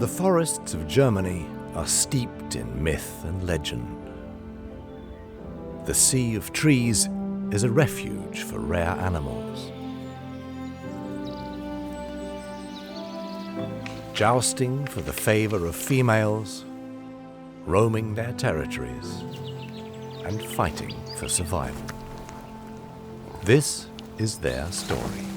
The forests of Germany are steeped in myth and legend. The sea of trees is a refuge for rare animals. Jousting for the favor of females, roaming their territories, and fighting for survival. This is their story.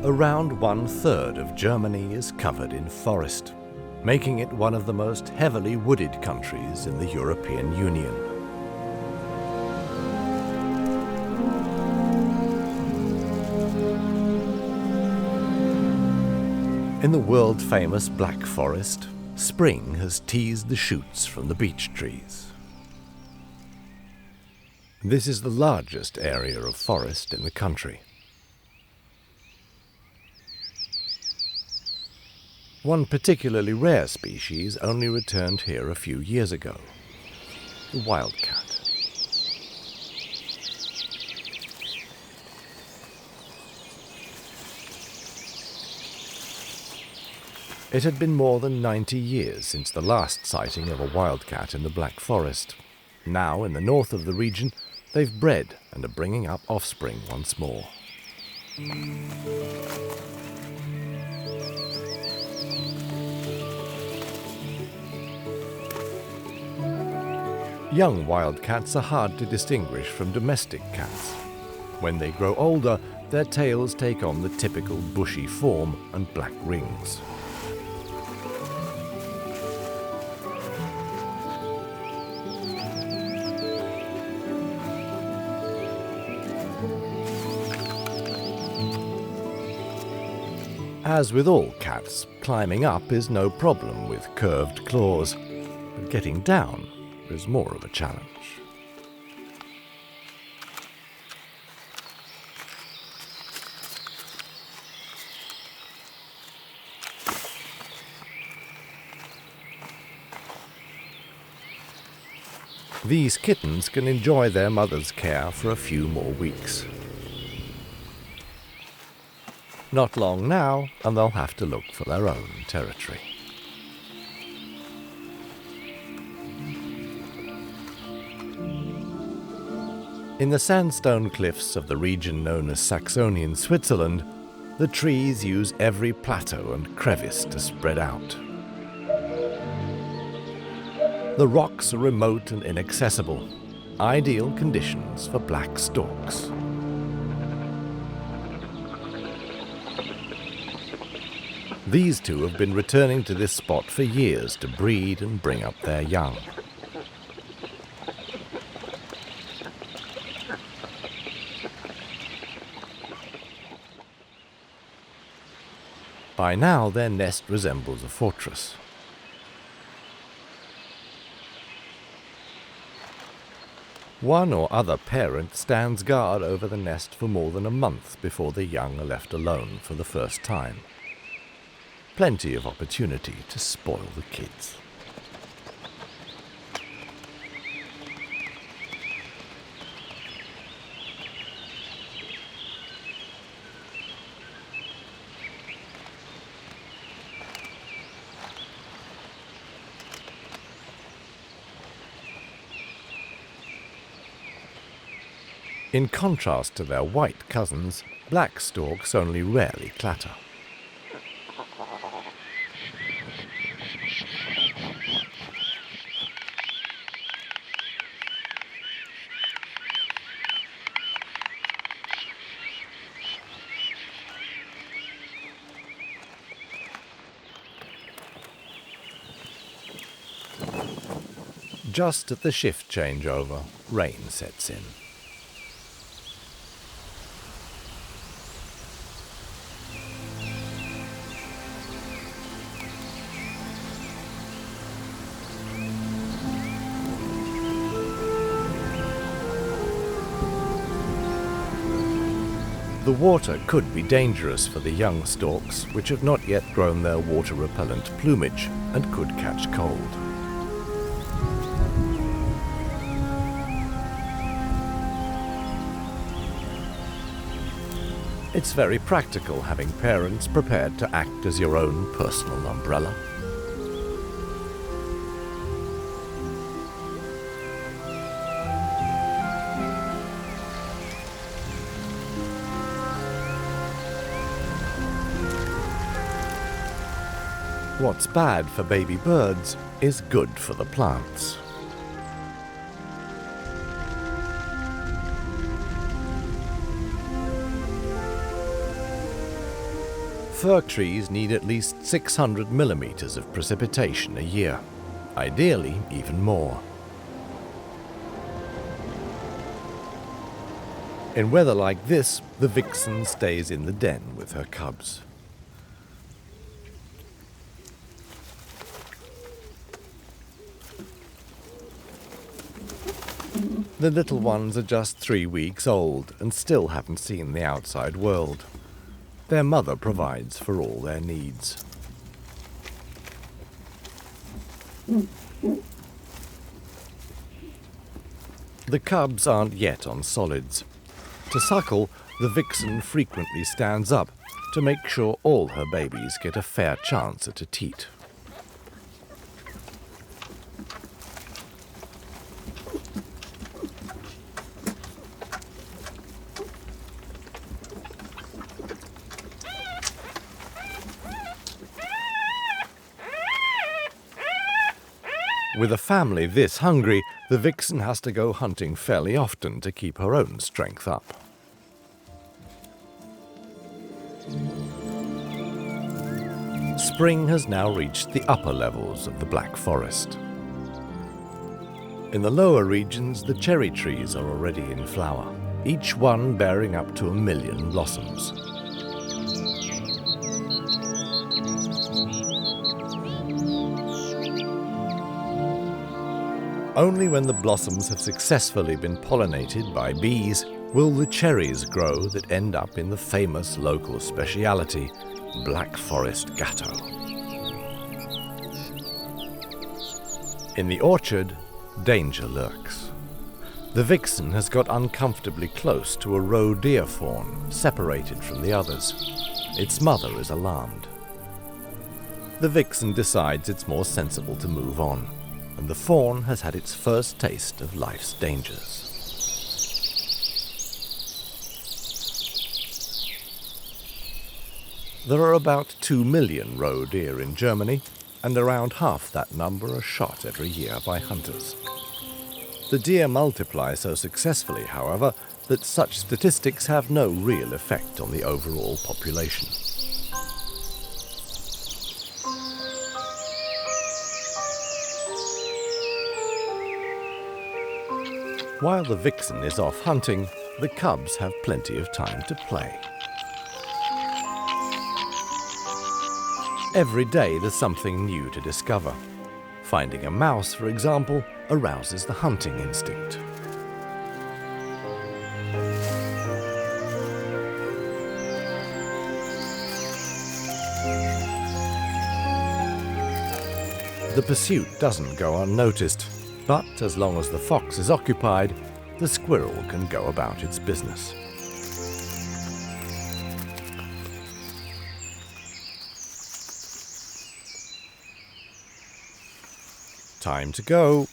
Around 1/3 of Germany is covered in forest, making it one of the most heavily wooded countries in the European Union. In the world-famous Black Forest, spring has teased the shoots from the beech trees. This is the largest area of forest in the country. One particularly rare species only returned here a few years ago, the wildcat. It had been more than 90 years since the last sighting of a wildcat in the Black Forest. Now, in the north of the region, they've bred and are bringing up offspring once more. Young wildcats are hard to distinguish from domestic cats. When they grow older, their tails take on the typical bushy form and black rings. As with all cats, climbing up is no problem with curved claws, but getting down is more of a challenge. These kittens can enjoy their mother's care for a few more weeks. Not long now, and they'll have to look for their own territory. In the sandstone cliffs of the region known as Saxonian Switzerland, the trees use every plateau and crevice to spread out. The rocks are remote and inaccessible, ideal conditions for black storks. These two have been returning to this spot for years to breed and bring up their young. By now, their nest resembles a fortress. One or other parent stands guard over the nest for more than a month before the young are left alone for the first time. Plenty of opportunity to spoil the kids. In contrast to their white cousins, black storks only rarely clatter. Just at the shift changeover, rain sets in. The water could be dangerous for the young storks, which have not yet grown their water-repellent plumage and could catch cold. It's very practical having parents prepared to act as your own personal umbrella. What's bad for baby birds is good for the plants. Fir trees need at least 600 millimeters of precipitation a year, ideally even more. In weather like this, the vixen stays in the den with her cubs. The little ones are just 3 weeks old and still haven't seen the outside world. Their mother provides for all their needs. The cubs aren't yet on solids. To suckle, the vixen frequently stands up to make sure all her babies get a fair chance at a teat. With a family this hungry, the vixen has to go hunting fairly often to keep her own strength up. Spring has now reached the upper levels of the Black Forest. In the lower regions, the cherry trees are already in flower, each one bearing up to 1 million blossoms. Only when the blossoms have successfully been pollinated by bees will the cherries grow that end up in the famous local speciality, Black Forest Gatto. In the orchard, danger lurks. The vixen has got uncomfortably close to a roe deer fawn, separated from the others. Its mother is alarmed. The vixen decides it's more sensible to move on, and the fawn has had its first taste of life's dangers. There are about 2 million roe deer in Germany, and around half that number are shot every year by hunters. The deer multiply so successfully, however, that such statistics have no real effect on the overall population. While the vixen is off hunting, the cubs have plenty of time to play. Every day there's something new to discover. Finding a mouse, for example, arouses the hunting instinct. The pursuit doesn't go unnoticed. But as long as the fox is occupied, the squirrel can go about its business. Time to go.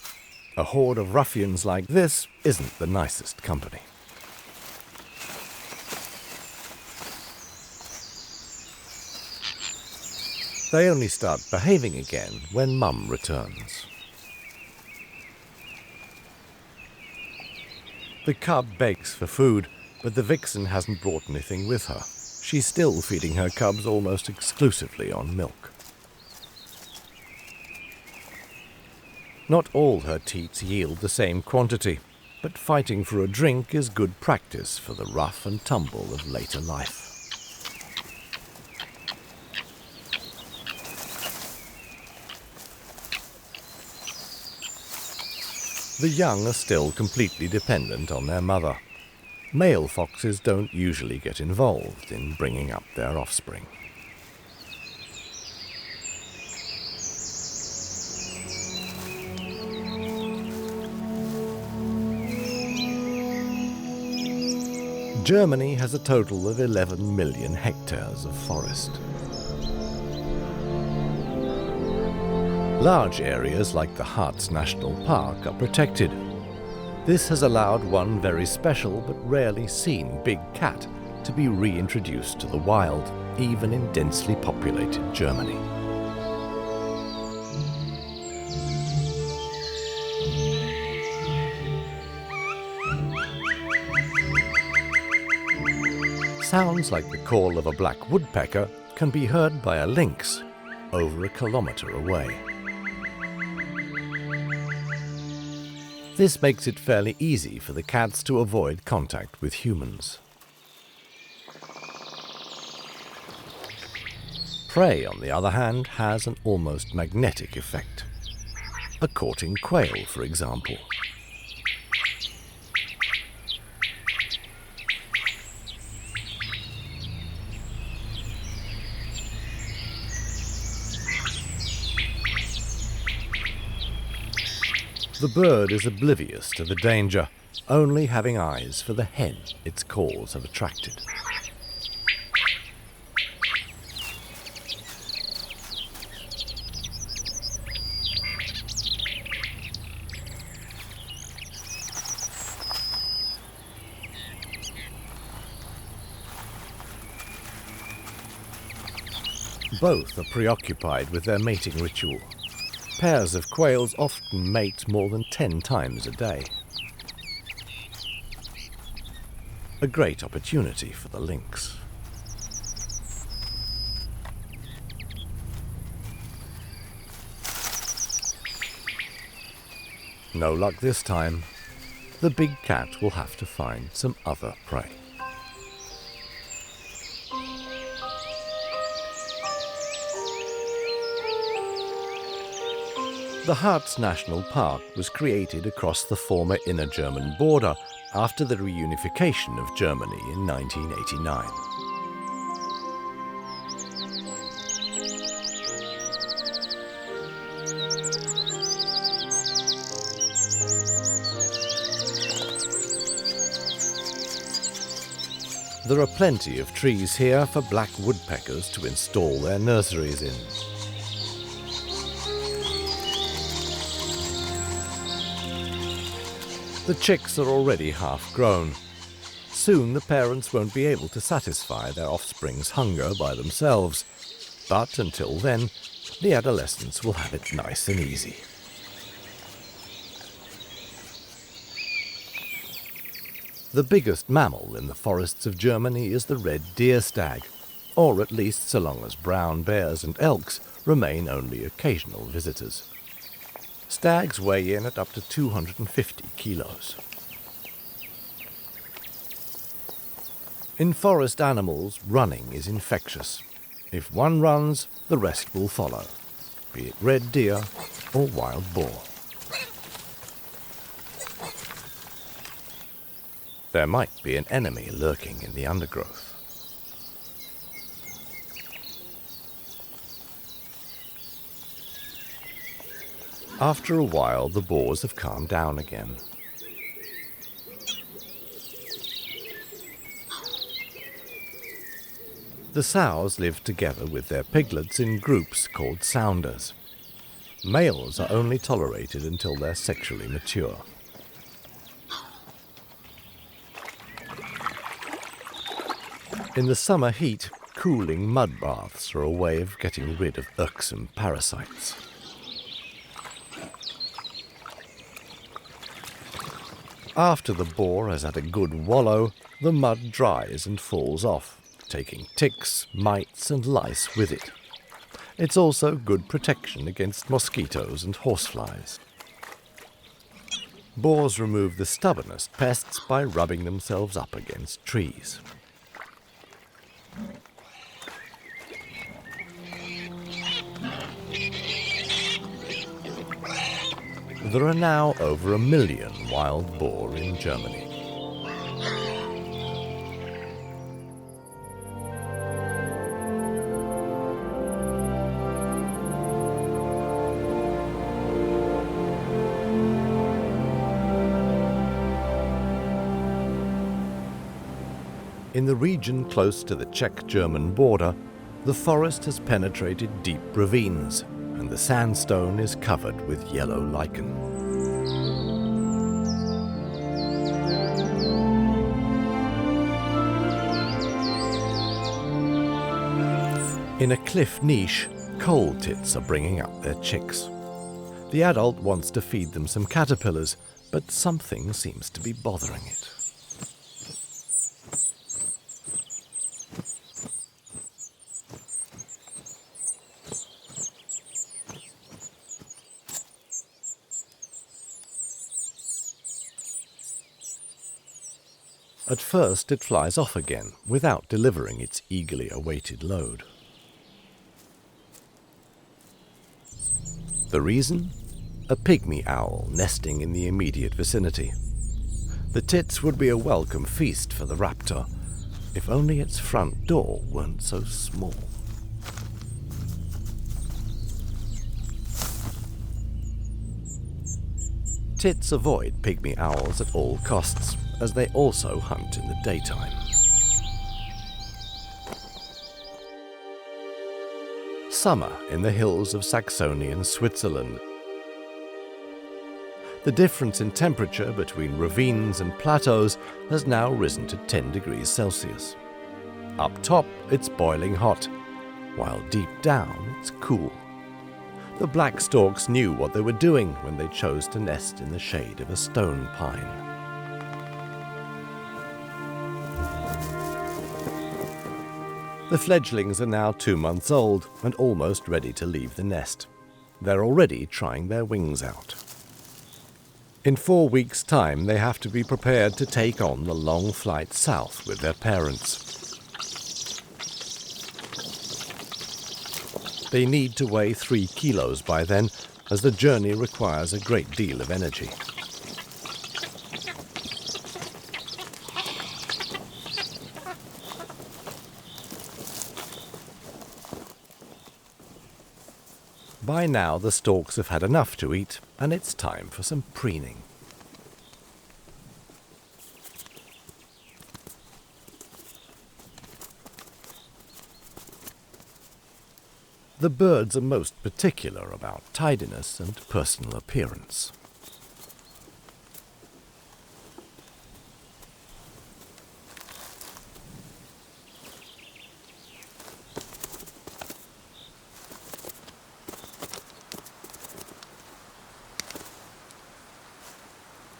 A horde of ruffians like this isn't the nicest company. They only start behaving again when Mum returns. The cub begs for food, but the vixen hasn't brought anything with her. She's still feeding her cubs almost exclusively on milk. Not all her teats yield the same quantity, but fighting for a drink is good practice for the rough and tumble of later life. The young are still completely dependent on their mother. Male foxes don't usually get involved in bringing up their offspring. Germany has a total of 11 million hectares of forest. Large areas like the Harz National Park are protected. This has allowed one very special but rarely seen big cat to be reintroduced to the wild, even in densely populated Germany. Sounds like the call of a black woodpecker can be heard by a lynx over a kilometre away. This makes it fairly easy for the cats to avoid contact with humans. Prey, on the other hand, has an almost magnetic effect. A courting quail, for example. The bird is oblivious to the danger, only having eyes for the hen its calls have attracted. Both are preoccupied with their mating ritual. Pairs of quails often mate more than 10 times a day. A great opportunity for the lynx. No luck this time. The big cat will have to find some other prey. The Harz National Park was created across the former inner German border after the reunification of Germany in 1989. There are plenty of trees here for black woodpeckers to install their nurseries in. The chicks are already half grown. Soon the parents won't be able to satisfy their offspring's hunger by themselves, but until then, the adolescents will have it nice and easy. The biggest mammal in the forests of Germany is the red deer stag, or at least so long as brown bears and elks remain only occasional visitors. Stags weigh in at up to 250 kilos. In forest animals, running is infectious. If one runs, the rest will follow, be it red deer or wild boar. There might be an enemy lurking in the undergrowth. After a while, the boars have calmed down again. The sows live together with their piglets in groups called sounders. Males are only tolerated until they're sexually mature. In the summer heat, cooling mud baths are a way of getting rid of irksome parasites. After the boar has had a good wallow, the mud dries and falls off, taking ticks, mites and lice with it. It's also good protection against mosquitoes and horseflies. Boars remove the stubbornest pests by rubbing themselves up against trees. There are now over 1 million wild boar in Germany. In the region close to the Czech-German border, the forest has penetrated deep ravines, and the sandstone is covered with yellow lichen. In a cliff niche, coal tits are bringing up their chicks. The adult wants to feed them some caterpillars, but something seems to be bothering it. At first it flies off again, without delivering its eagerly awaited load. The reason? A pygmy owl nesting in the immediate vicinity. The tits would be a welcome feast for the raptor, if only its front door weren't so small. Tits avoid pygmy owls at all costs, as they also hunt in the daytime. Summer in the hills of Saxonian Switzerland. The difference in temperature between ravines and plateaus has now risen to 10 degrees Celsius. Up top, it's boiling hot, while deep down, it's cool. The black storks knew what they were doing when they chose to nest in the shade of a stone pine. The fledglings are now 2 months old and almost ready to leave the nest. They're already trying their wings out. In 4 weeks' time, they have to be prepared to take on the long flight south with their parents. They need to weigh 3 kilos by then, as the journey requires a great deal of energy. By now the storks have had enough to eat, and it's time for some preening. The birds are most particular about tidiness and personal appearance.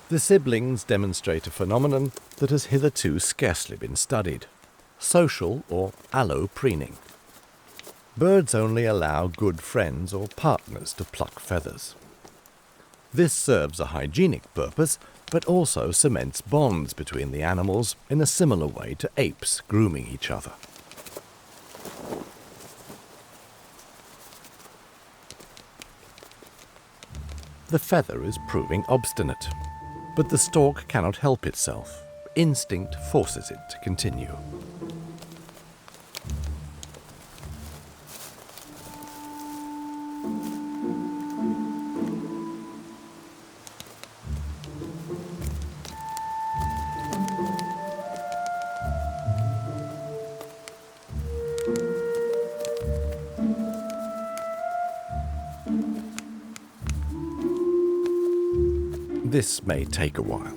The siblings demonstrate a phenomenon that has hitherto scarcely been studied: social or allo-preening. Birds only allow good friends or partners to pluck feathers. This serves a hygienic purpose, but also cements bonds between the animals in a similar way to apes grooming each other. The feather is proving obstinate, but the stork cannot help itself. Instinct forces it to continue. This may take a while.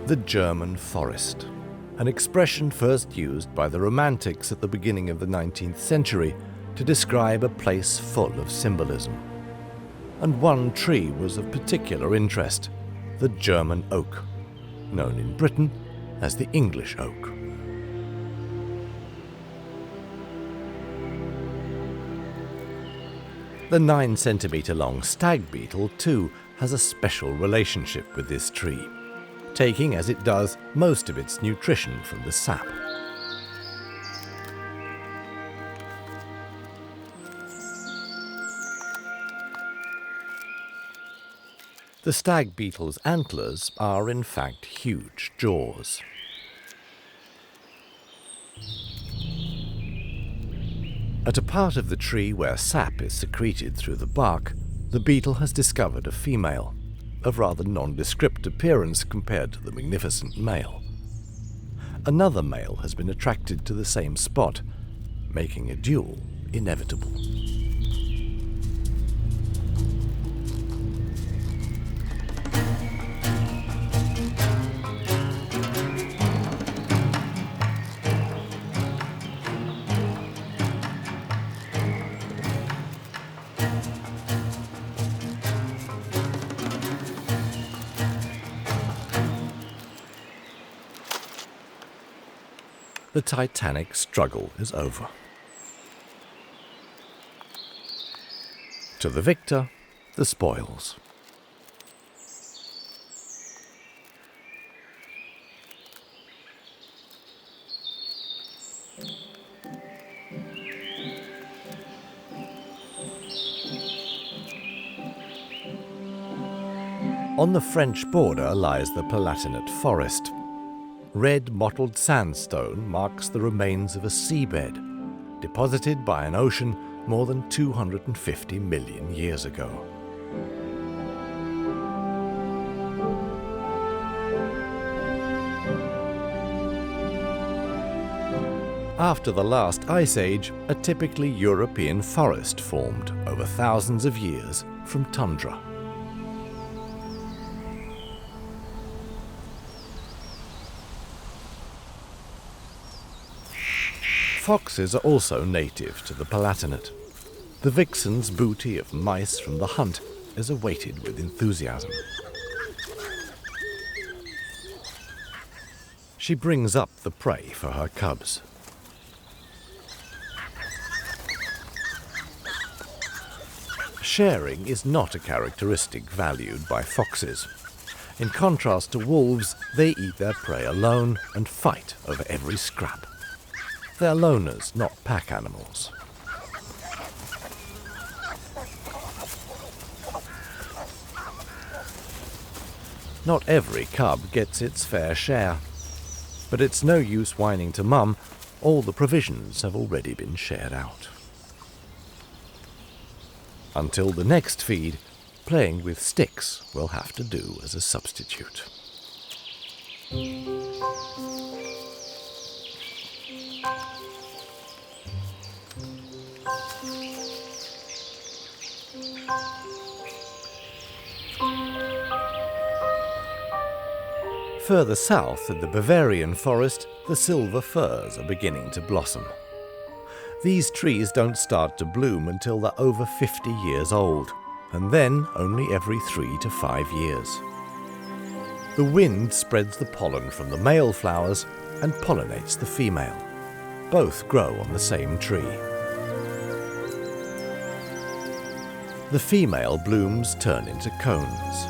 The German forest, an expression first used by the Romantics at the beginning of the 19th century to describe a place full of symbolism. And one tree was of particular interest, the German oak, known in Britain as the English oak. The 9-centimetre-long stag beetle, too, has a special relationship with this tree, taking, as it does, most of its nutrition from the sap. The stag beetle's antlers are, in fact, huge jaws. At a part of the tree where sap is secreted through the bark, the beetle has discovered a female, of rather nondescript appearance compared to the magnificent male. Another male has been attracted to the same spot, making a duel inevitable. The titanic struggle is over. To the victor, the spoils. On the French border lies the Palatinate forest. Red mottled sandstone marks the remains of a seabed, deposited by an ocean more than 250 million years ago. After the last ice age, a typically European forest formed over thousands of years from tundra. Foxes are also native to the Palatinate. The vixen's booty of mice from the hunt is awaited with enthusiasm. She brings up the prey for her cubs. Sharing is not a characteristic valued by foxes. In contrast to wolves, they eat their prey alone and fight over every scrap. They're loners, not pack animals. Not every cub gets its fair share. But it's no use whining to Mum. All the provisions have already been shared out. Until the next feed, playing with sticks will have to do as a substitute. Further south in the Bavarian forest, the silver firs are beginning to blossom. These trees don't start to bloom until they're over 50 years old, and then only every 3 to 5 years. The wind spreads the pollen from the male flowers and pollinates the female. Both grow on the same tree. The female blooms turn into cones.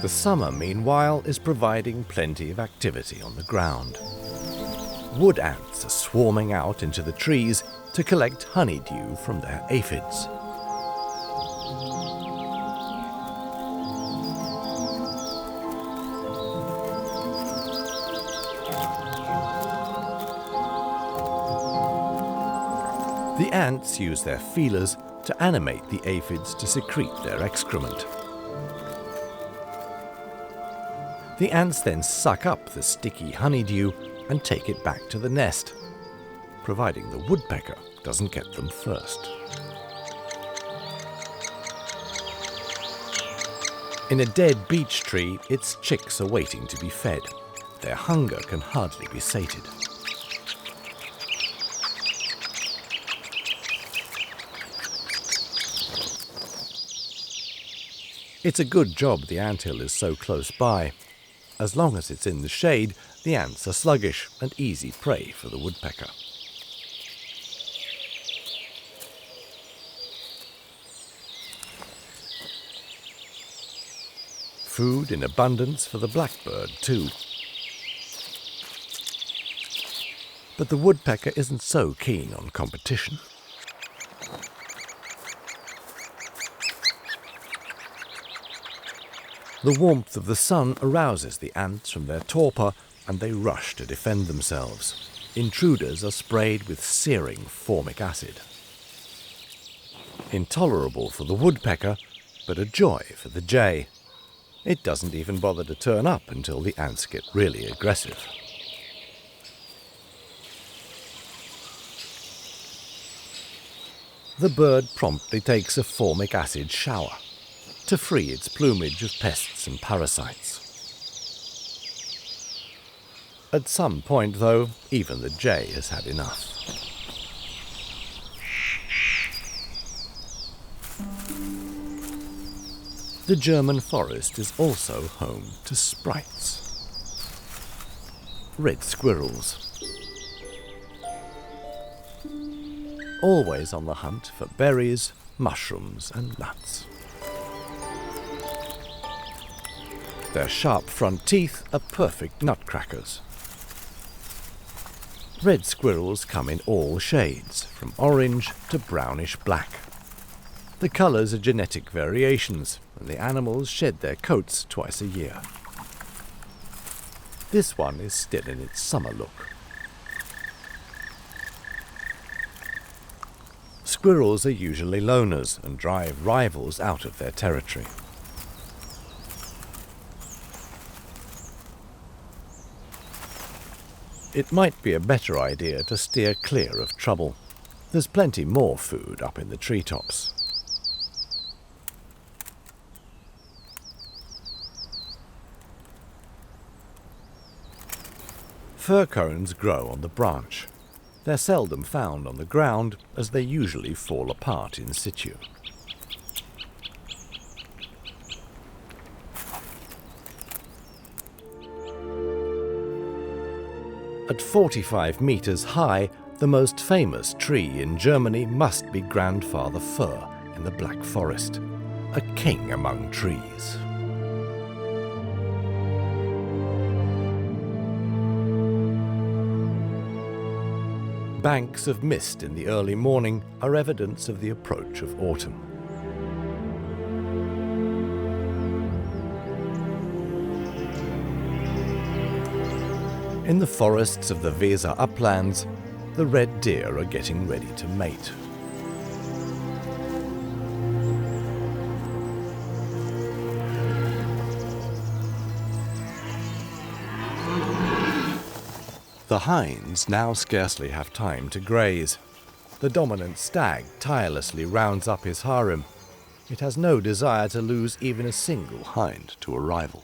The summer, meanwhile, is providing plenty of activity on the ground. Wood ants are swarming out into the trees to collect honeydew from their aphids. The ants use their feelers to animate the aphids to secrete their excrement. The ants then suck up the sticky honeydew and take it back to the nest, providing the woodpecker doesn't get them first. In a dead beech tree, its chicks are waiting to be fed. Their hunger can hardly be sated. It's a good job the anthill is so close by. As long as it's in the shade, the ants are sluggish and easy prey for the woodpecker. Food in abundance for the blackbird, too. But the woodpecker isn't so keen on competition. The warmth of the sun arouses the ants from their torpor, and they rush to defend themselves. Intruders are sprayed with searing formic acid. Intolerable for the woodpecker, but a joy for the jay. It doesn't even bother to turn up until the ants get really aggressive. The bird promptly takes a formic acid shower to free its plumage of pests and parasites. At some point, though, even the jay has had enough. The German forest is also home to sprites. Red squirrels. Always on the hunt for berries, mushrooms and nuts. Their sharp front teeth are perfect nutcrackers. Red squirrels come in all shades, from orange to brownish black. The colours are genetic variations, and the animals shed their coats twice a year. This one is still in its summer look. Squirrels are usually loners and drive rivals out of their territory. It might be a better idea to steer clear of trouble. There's plenty more food up in the treetops. Fir cones grow on the branch. They're seldom found on the ground, as they usually fall apart in situ. At 45 meters high, the most famous tree in Germany must be Grandfather Fir in the Black Forest, a king among trees. Banks of mist in the early morning are evidence of the approach of autumn. In the forests of the Weser uplands, the red deer are getting ready to mate. The hinds now scarcely have time to graze. The dominant stag tirelessly rounds up his harem. It has no desire to lose even a single hind to a rival.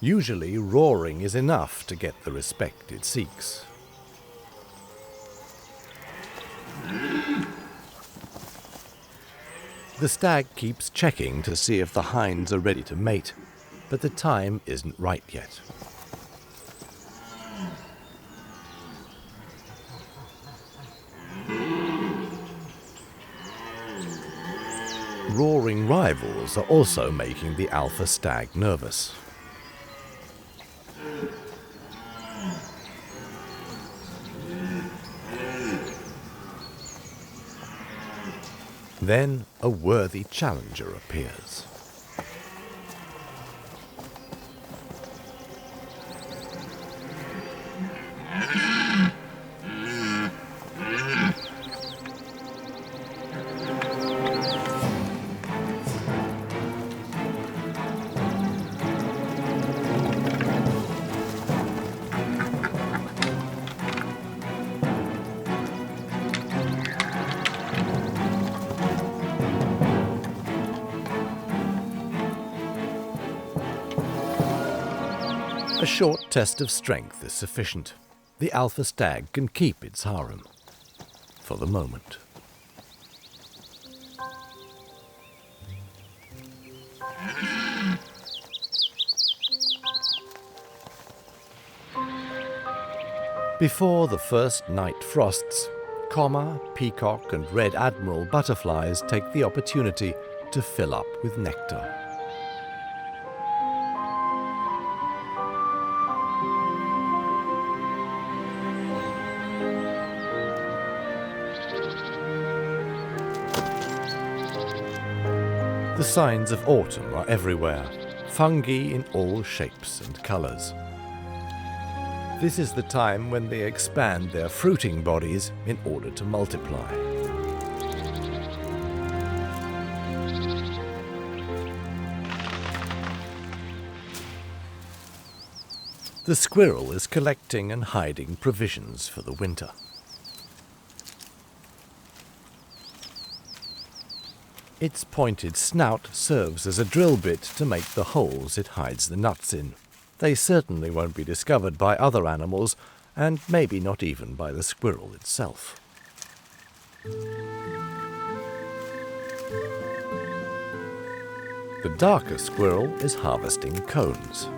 Usually, roaring is enough to get the respect it seeks. The stag keeps checking to see if the hinds are ready to mate, but the time isn't right yet. Roaring rivals are also making the alpha stag nervous. Then a worthy challenger appears. A short test of strength is sufficient. The alpha stag can keep its harem. For the moment. Before the first night frosts, comma, peacock and red admiral butterflies take the opportunity to fill up with nectar. The signs of autumn are everywhere, fungi in all shapes and colours. This is the time when they expand their fruiting bodies in order to multiply. The squirrel is collecting and hiding provisions for the winter. Its pointed snout serves as a drill bit to make the holes it hides the nuts in. They certainly won't be discovered by other animals, and maybe not even by the squirrel itself. The darker squirrel is harvesting cones.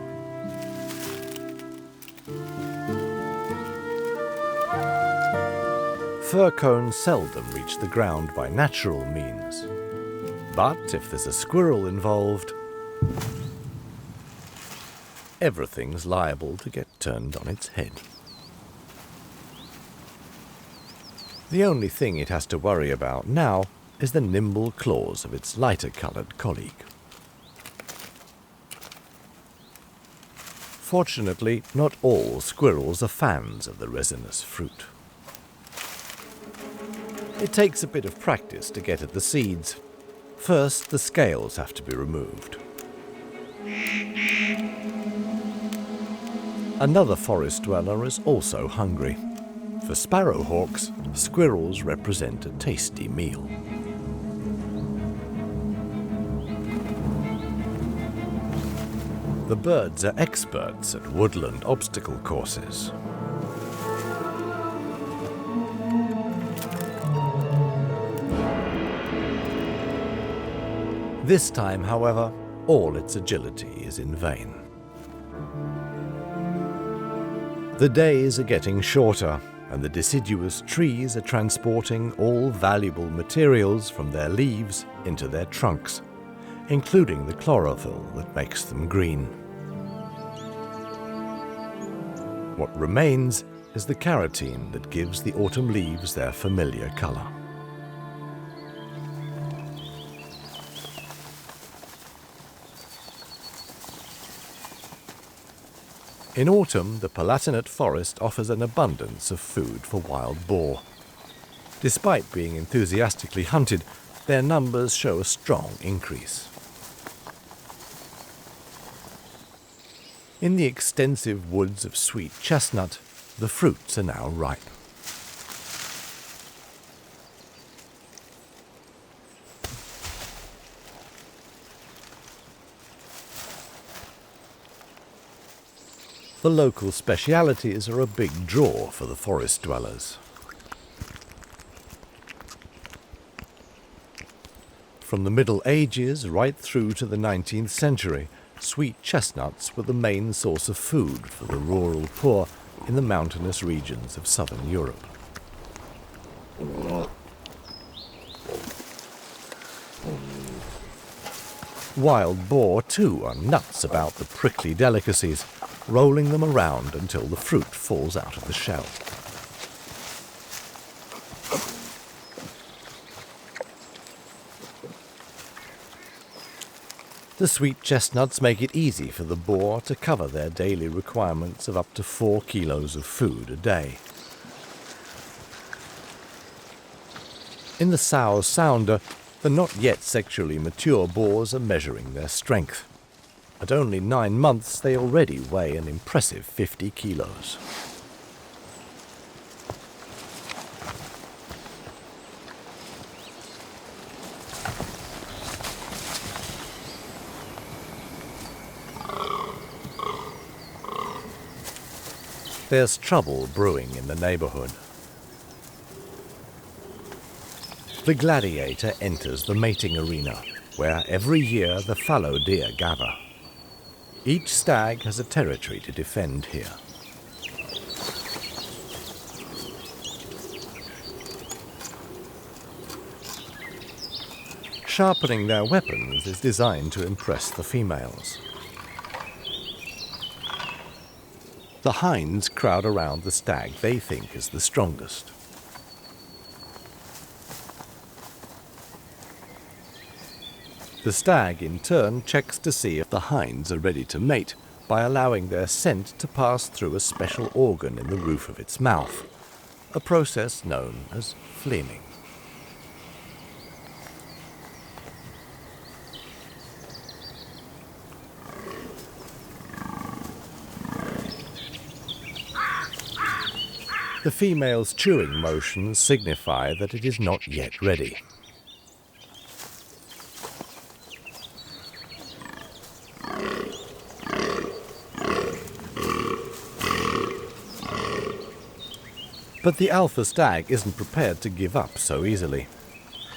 Fir cones seldom reach the ground by natural means. But if there's a squirrel involved, everything's liable to get turned on its head. The only thing it has to worry about now is the nimble claws of its lighter-coloured colleague. Fortunately, not all squirrels are fans of the resinous fruit. It takes a bit of practice to get at the seeds. First, the scales have to be removed. Another forest dweller is also hungry. For sparrowhawks, squirrels represent a tasty meal. The birds are experts at woodland obstacle courses. This time, however, all its agility is in vain. The days are getting shorter, and the deciduous trees are transporting all valuable materials from their leaves into their trunks, including the chlorophyll that makes them green. What remains is the carotene that gives the autumn leaves their familiar color. In autumn, the Palatinate forest offers an abundance of food for wild boar. Despite being enthusiastically hunted, their numbers show a strong increase. In the extensive woods of sweet chestnut, the fruits are now ripe. The local specialities are a big draw for the forest dwellers. From the Middle Ages right through to the 19th century, sweet chestnuts were the main source of food for the rural poor in the mountainous regions of southern Europe. Wild boar, too, are nuts about the prickly delicacies, rolling them around until the fruit falls out of the shell. The sweet chestnuts make it easy for the boar to cover their daily requirements of up to 4 kilos of food a day. In the sow sounder, the not yet sexually mature boars are measuring their strength. At only 9 months, they already weigh an impressive 50 kilos. There's trouble brewing in the neighborhood. The gladiator enters the mating arena, where every year the fallow deer gather. Each stag has a territory to defend here. Sharpening their weapons is designed to impress the females. The hinds crowd around the stag they think is the strongest. The stag, in turn, checks to see if the hinds are ready to mate by allowing their scent to pass through a special organ in the roof of its mouth, a process known as fleaming. The female's chewing motions signify that it is not yet ready. But the alpha stag isn't prepared to give up so easily.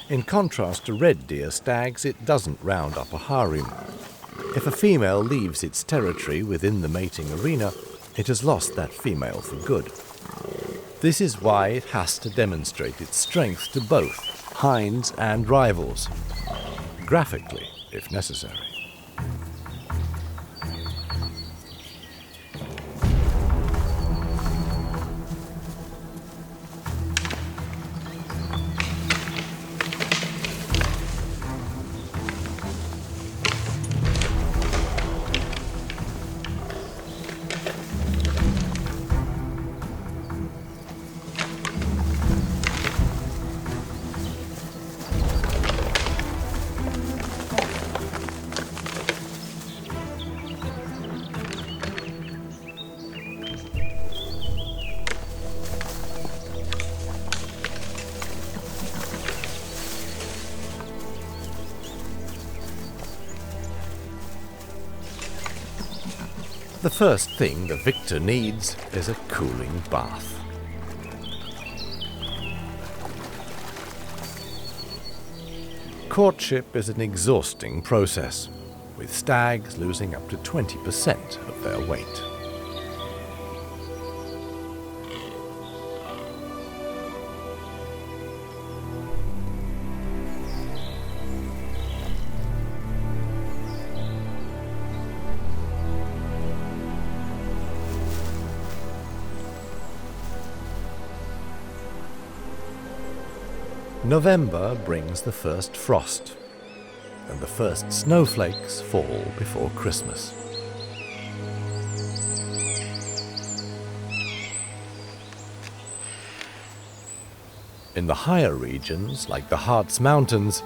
In contrast to red deer stags, it doesn't round up a harem. If a female leaves its territory within the mating arena, it has lost that female for good. This is why it has to demonstrate its strength to both hinds and rivals, graphically if necessary. The first thing the victor needs is a cooling bath. Courtship is an exhausting process, with stags losing up to 20% of their weight. November brings the first frost, and the first snowflakes fall before Christmas. In the higher regions, like the Harz Mountains,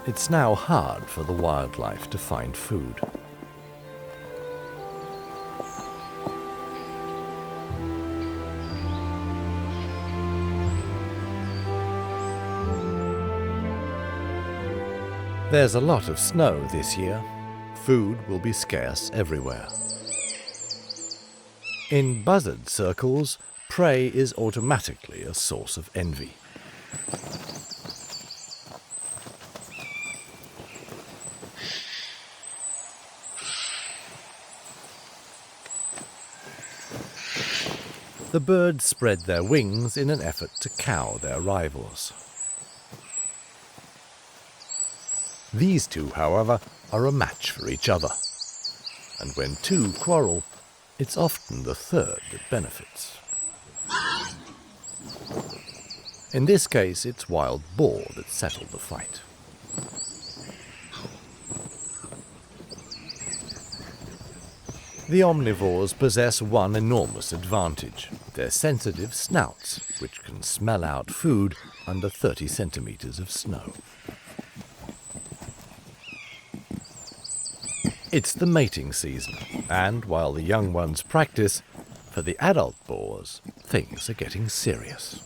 it's now hard for the wildlife to find food. There's a lot of snow this year. Food will be scarce everywhere. In buzzard circles, prey is automatically a source of envy. The birds spread their wings in an effort to cow their rivals. These two, however, are a match for each other, and when two quarrel, it's often the third that benefits. In this case, it's wild boar that settled the fight. The omnivores possess one enormous advantage: their sensitive snouts, which can smell out food under 30 centimeters of snow. It's the mating season, and while the young ones practice, for the adult boars, things are getting serious.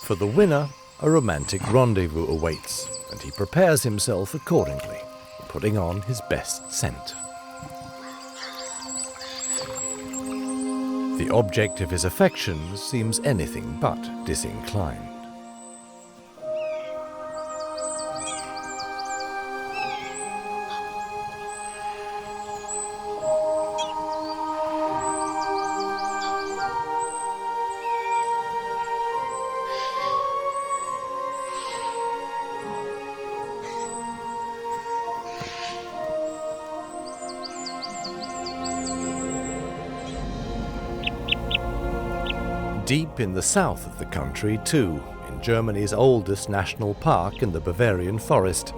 For the winner, a romantic rendezvous awaits, and he prepares himself accordingly, putting on his best scent. The object of his affections seems anything but disinclined. Deep in the south of the country, too, in Germany's oldest national park in the Bavarian forest,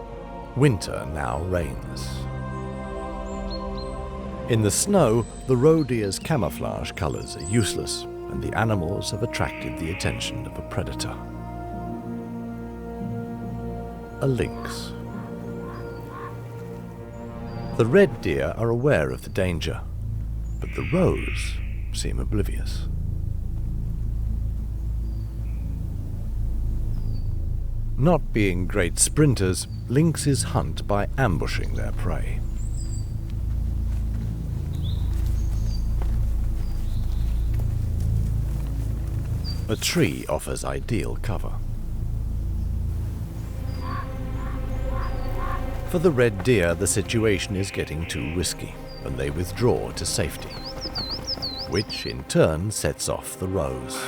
winter now reigns. In the snow, the roe deer's camouflage colours are useless, and the animals have attracted the attention of a predator. A lynx. The red deer are aware of the danger, but the roes seem oblivious. Not being great sprinters, lynxes hunt by ambushing their prey. A tree offers ideal cover. For the red deer, the situation is getting too risky, and they withdraw to safety, which in turn sets off the roes.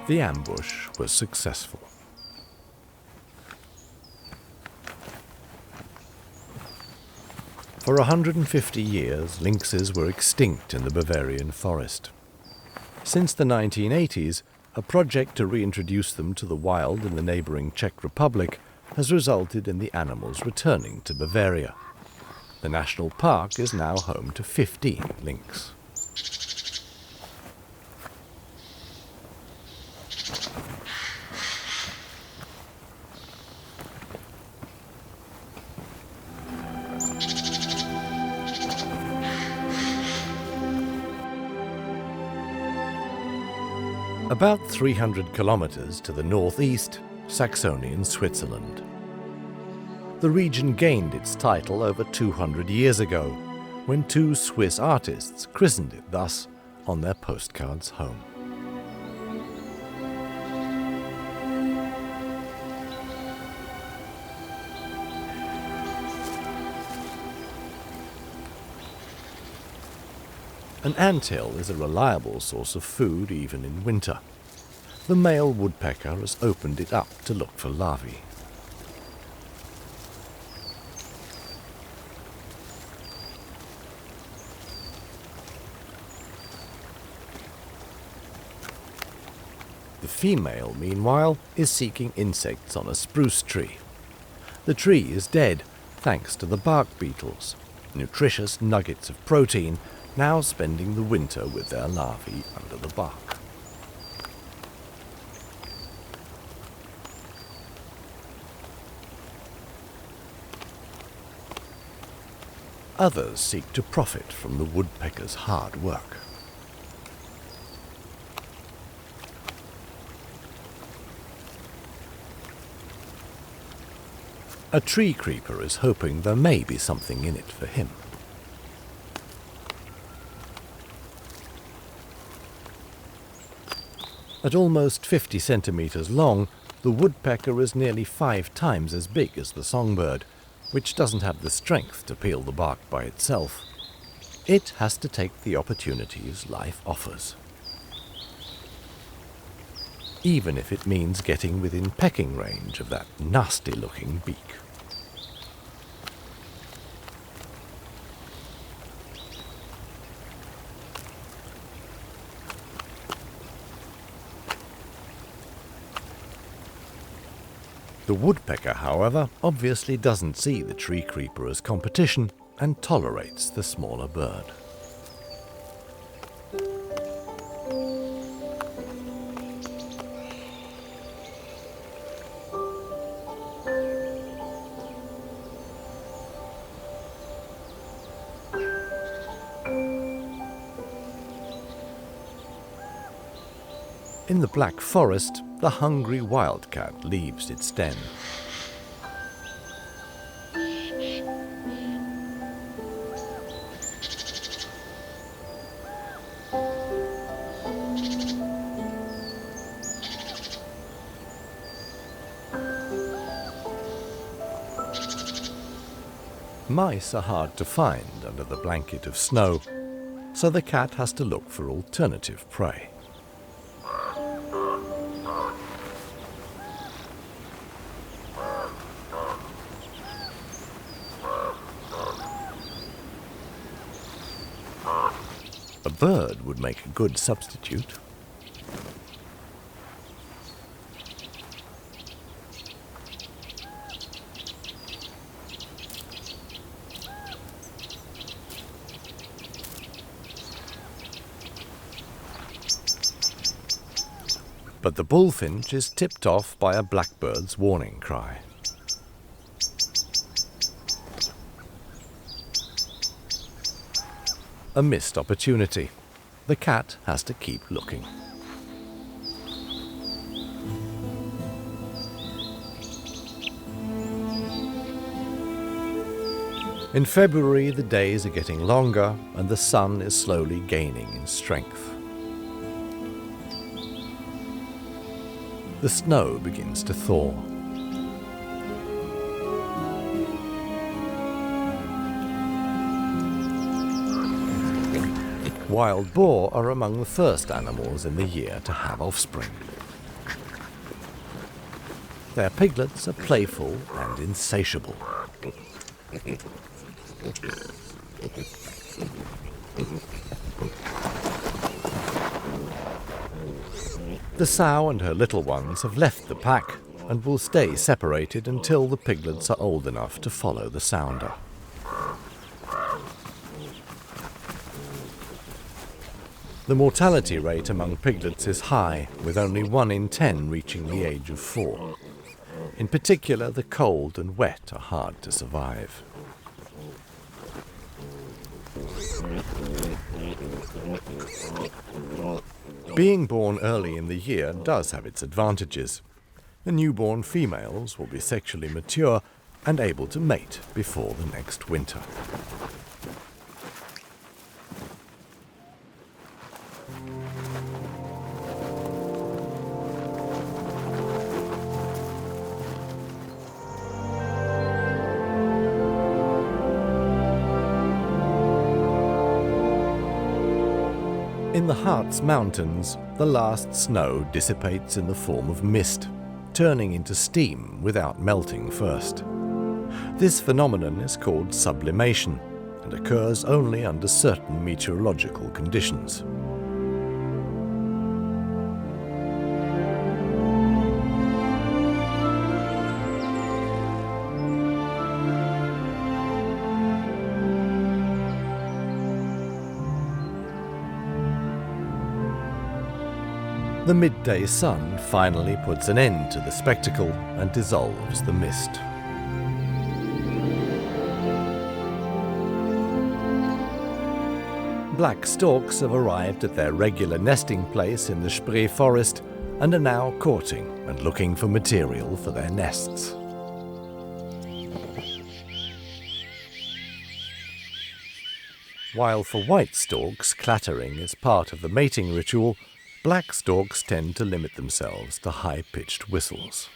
The ambush was successful. For 150 years, lynxes were extinct in the Bavarian forest. Since the 1980s, a project to reintroduce them to the wild in the neighbouring Czech Republic has resulted in the animals returning to Bavaria. The national park is now home to 15 lynx. About 300 kilometers to the northeast, Saxonian Switzerland. The region gained its title over 200 years ago, when two Swiss artists christened it thus on their postcards home. An anthill is a reliable source of food even in winter. The male woodpecker has opened it up to look for larvae. The female, meanwhile, is seeking insects on a spruce tree. The tree is dead, thanks to the bark beetles, nutritious nuggets of protein, now spending the winter with their larvae under the bark. Others seek to profit from the woodpecker's hard work. A tree creeper is hoping there may be something in it for him. At almost 50 centimeters long, the woodpecker is nearly 5 times as big as the songbird, which doesn't have the strength to peel the bark by itself. It has to take the opportunities life offers, even if it means getting within pecking range of that nasty-looking beak. The woodpecker, however, obviously doesn't see the tree creeper as competition and tolerates the smaller bird. In the Black Forest, the hungry wildcat leaves its den. Mice are hard to find under the blanket of snow, so the cat has to look for alternative prey. A bird would make a good substitute. But the bullfinch is tipped off by a blackbird's warning cry. A missed opportunity. The cat has to keep looking. In February, the days are getting longer and the sun is slowly gaining in strength. The snow begins to thaw. Wild boar are among the first animals in the year to have offspring. Their piglets are playful and insatiable. The sow and her little ones have left the pack and will stay separated until the piglets are old enough to follow the sounder. The mortality rate among piglets is high, with only 1 in 10 reaching the age of 4. In particular, the cold and wet are hard to survive. Being born early in the year does have its advantages. The newborn females will be sexually mature and able to mate before the next winter. In the Harz Mountains, the last snow dissipates in the form of mist, turning into steam without melting first. This phenomenon is called sublimation and occurs only under certain meteorological conditions. The midday sun finally puts an end to the spectacle and dissolves the mist. Black storks have arrived at their regular nesting place in the Spree forest and are now courting and looking for material for their nests. While for white storks clattering is part of the mating ritual, black storks tend to limit themselves to high-pitched whistles.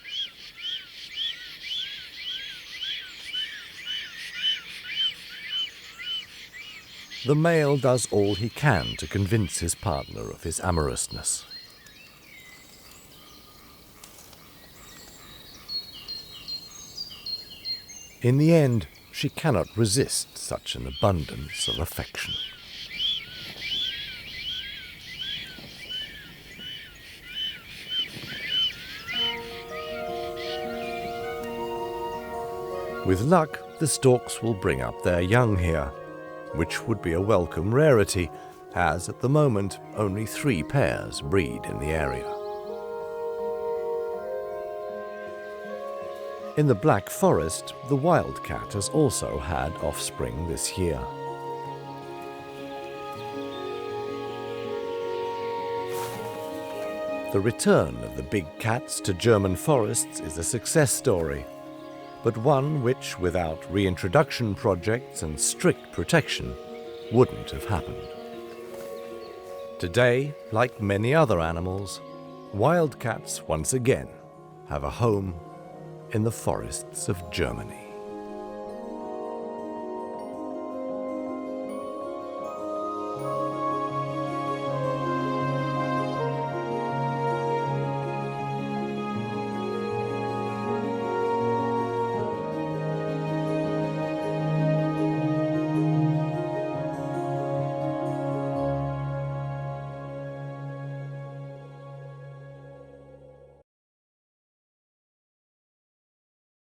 The male does all he can to convince his partner of his amorousness. In the end, she cannot resist such an abundance of affection. With luck, the storks will bring up their young here, which would be a welcome rarity, as at the moment only 3 pairs breed in the area. In the Black Forest, the wildcat has also had offspring this year. The return of the big cats to German forests is a success story, but one which, without reintroduction projects and strict protection, wouldn't have happened. Today, like many other animals, wildcats once again have a home in the forests of Germany.